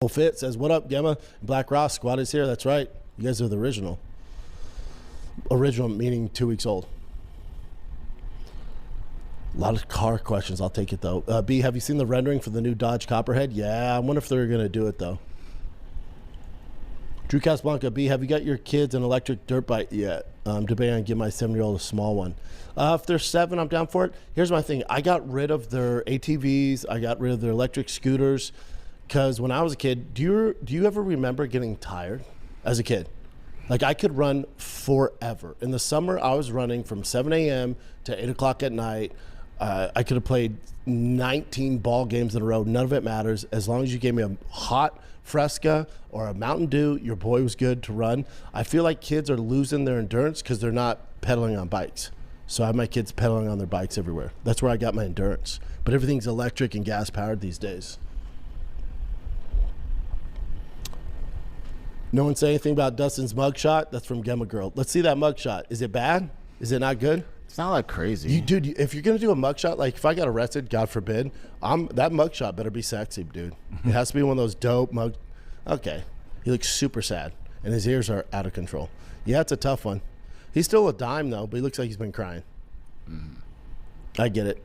Fit says, what up, Gemma? Black Rock Squad is here. That's right. You guys are the original. Original meaning 2 weeks old. A lot of car questions. I'll take it, though. B, have you seen the rendering for the new Dodge Copperhead? Yeah, I wonder if they're going to do it, though. Drew Casablanca, B, have you got your kids an electric dirt bike yet? I'm debating on giving my 7-year-old a small one. If they're 7, I'm down for it. Here's my thing. I got rid of their ATVs. I got rid of their electric scooters. Because when I was a kid, do you ever remember getting tired as a kid? Like, I could run forever. In the summer, I was running from 7 a.m. to 8 o'clock at night. I could have played 19 ball games in a row. None of it matters. As long as you gave me a hot Fresca or a Mountain Dew, your boy was good to run. I feel like kids are losing their endurance because they're not pedaling on bikes. So I have my kids pedaling on their bikes everywhere. That's where I got my endurance. But everything's electric and gas-powered these days. No one say anything about Dustin's mugshot? That's from Gemma Girl. Let's see that mugshot. Is it bad? Is it not good? It's not like crazy. Dude, if you're going to do a mugshot, like if I got arrested, God forbid, that mugshot better be sexy, dude. It has to be one of those dope mug. Okay. He looks super sad, and his ears are out of control. Yeah, it's a tough one. He's still a dime, though, but he looks like he's been crying. I get it.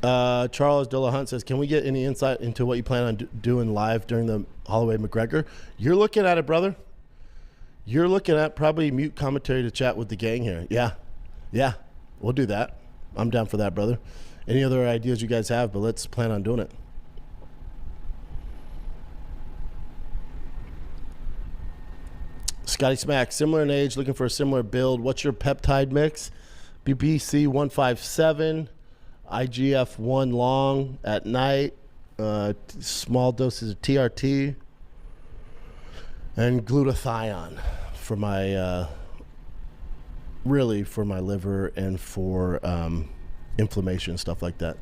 Charles Delahunt says, can we get any insight into what you plan on doing live during the Holloway McGregor? You're looking at it, brother. You're looking at probably mute commentary to chat with the gang here. Yeah, we'll do that. I'm down for that, brother. Any other ideas you guys have, but let's plan on doing it. Scotty Smack, similar in age, looking for a similar build. What's your peptide mix? BBC 157. IGF-1 long at night, small doses of TRT, and glutathione for my, really for my liver and for inflammation, stuff like that.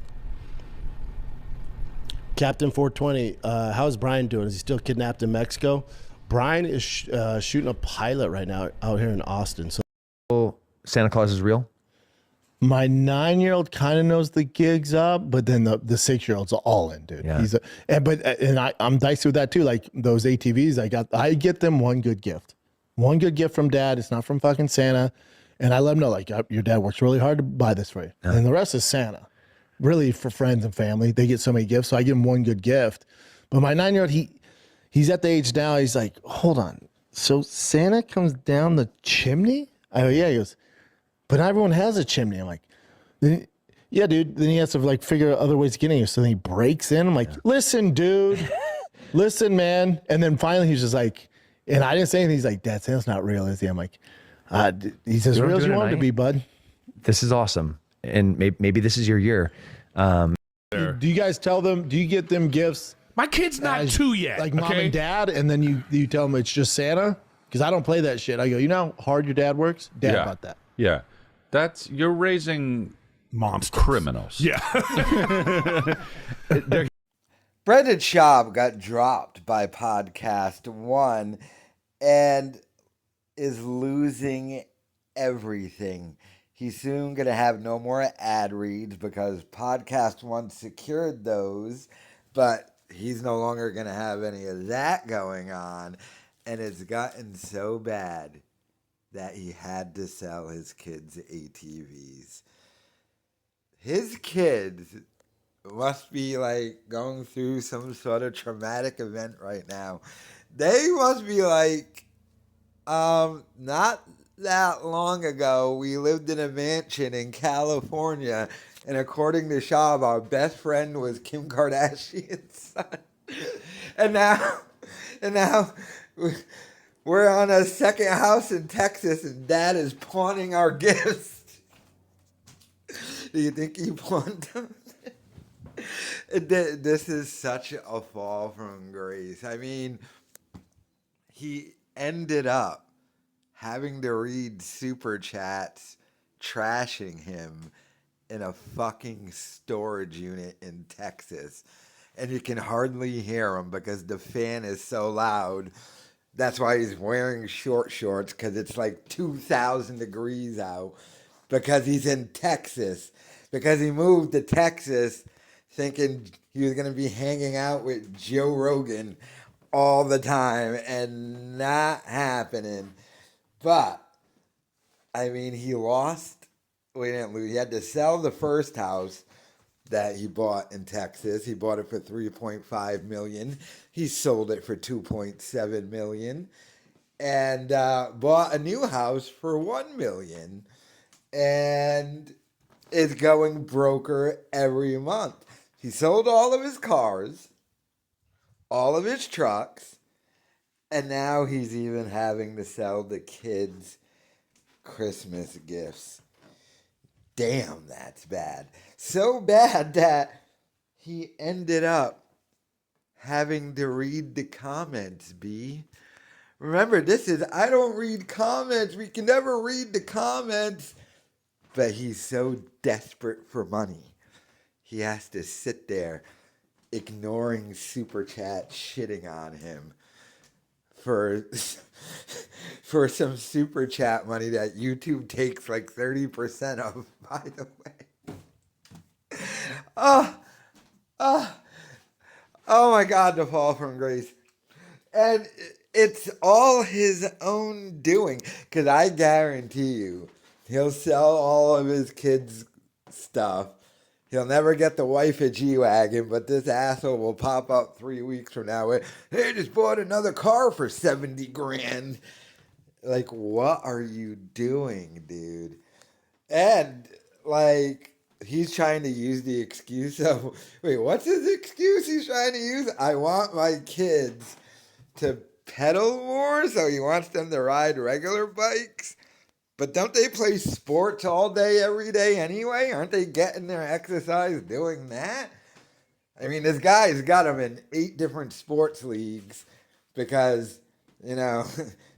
Captain 420, how's Brian doing? Is he still kidnapped in Mexico? Brian is shooting a pilot right now out here in Austin. So Santa Claus is real? My 9-year-old kind of knows the gig's up, but then the 6-year-old's all in, dude. Yeah. I'm dicey with that too. Like those ATVs, I get them one good gift from dad. It's not from fucking Santa, and I let him know like your dad works really hard to buy this for you, and the rest is Santa. Really for friends and family, they get so many gifts, so I give him one good gift. But my 9-year-old, he's at the age now. He's like, hold on, so Santa comes down the chimney? I go, yeah. He goes, but not everyone has a chimney. I'm like, yeah, dude. Then he has to like figure out other ways of getting you. So then he breaks in. I'm like, listen, dude, listen, man. And then finally he's just like, and I didn't say anything. He's like, Dad, Santa's not real, is he? I'm like, he's as real as you want him to be, bud. This is awesome. And maybe this is your year. Do you guys tell them, do you get them gifts? My kid's not 2 yet. Like mom and dad, and then you tell them it's just Santa? Because I don't play that shit. I go, you know how hard your dad works? Dad about that. Yeah. You're raising monsters. Criminals. Yeah. Brendan Schaub got dropped by Podcast One and is losing everything. He's soon going to have no more ad reads because Podcast One secured those, but he's no longer going to have any of that going on. And it's gotten so bad that he had to sell his kids' ATVs. His kids must be like going through some sort of traumatic event right now. They must be like, not that long ago, we lived in a mansion in California, and according to Schaub, our best friend was Kim Kardashian's son. And now we're on a second house in Texas, and Dad is pawning our gifts. Do you think he pawned them? This is such a fall from grace. I mean, he ended up having to read super chats trashing him in a fucking storage unit in Texas. And you can hardly hear him because the fan is so loud. That's why he's wearing short shorts, because it's like 2,000 degrees out, because he's in Texas. Because he moved to Texas thinking he was going to be hanging out with Joe Rogan all the time, and not happening. But, I mean, he lost. We didn't lose. He had to sell the first house that he bought in Texas. He bought it for $3.5 million. He sold it for $2.7 million. And bought a new house for $1 million. And is going broker every month. He sold all of his cars, all of his trucks, and now he's even having to sell the kids Christmas gifts. Damn, that's bad. So bad that he ended up having to read the comments, B. Remember, I don't read comments. We can never read the comments. But he's so desperate for money. He has to sit there ignoring Super Chat shitting on him for some Super Chat money that YouTube takes like 30% of, by the way. Oh my God, the fall from grace. And it's all his own doing, because I guarantee you, he'll sell all of his kids' stuff. He'll never get the wife a G-Wagon, but this asshole will pop up 3 weeks from now with, hey, just bought another car for 70 grand. Like, what are you doing, dude? And, like, he's trying to use the excuse of, wait, what's his excuse he's trying to use? I want my kids to pedal more, so he wants them to ride regular bikes. But don't they play sports all day, every day anyway? Aren't they getting their exercise doing that? I mean, this guy's got them in 8 different sports leagues because, you know,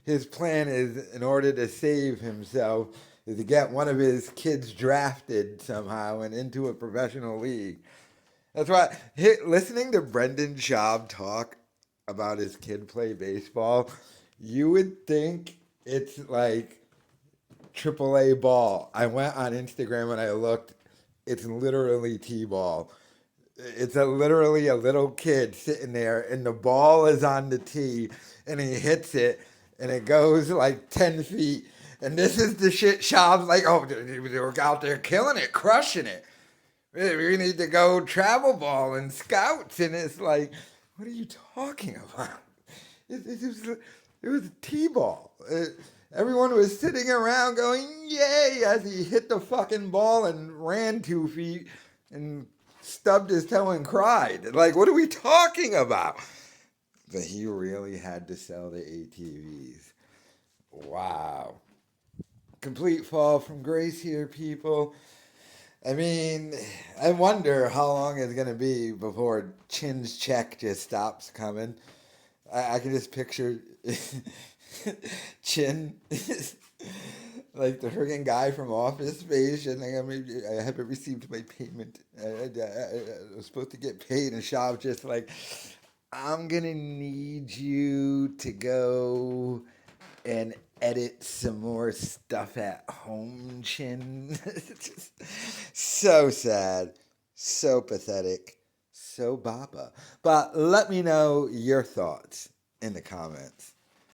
his plan is, in order to save himself, is to get one of his kids drafted somehow and into a professional league. That's why, listening to Brendan Schaub talk about his kid play baseball, you would think it's like AAA ball. I went on Instagram and I looked. It's literally T-ball. It's literally a little kid sitting there, and the ball is on the tee, and he hits it, and it goes like 10 feet. And this is the shit Schaub's like, oh, they're out there killing it, crushing it. We need to go travel ball and scouts. And it's like, what are you talking about? It was a T-ball. Everyone was sitting around going, yay, as he hit the fucking ball and ran 2 feet and stubbed his toe and cried. Like, what are we talking about? But he really had to sell the ATVs. Wow. Complete fall from grace here, people. I mean, I wonder how long it's going to be before Chin's check just stops coming. I can just picture Chin, like the friggin' guy from Office Space, and I haven't received my payment. I was supposed to get paid, and Schaub just like, I'm going to need you to go and edit some more stuff at home, Chin. Just so sad, so pathetic, so Baba. But let me know your thoughts in the comments.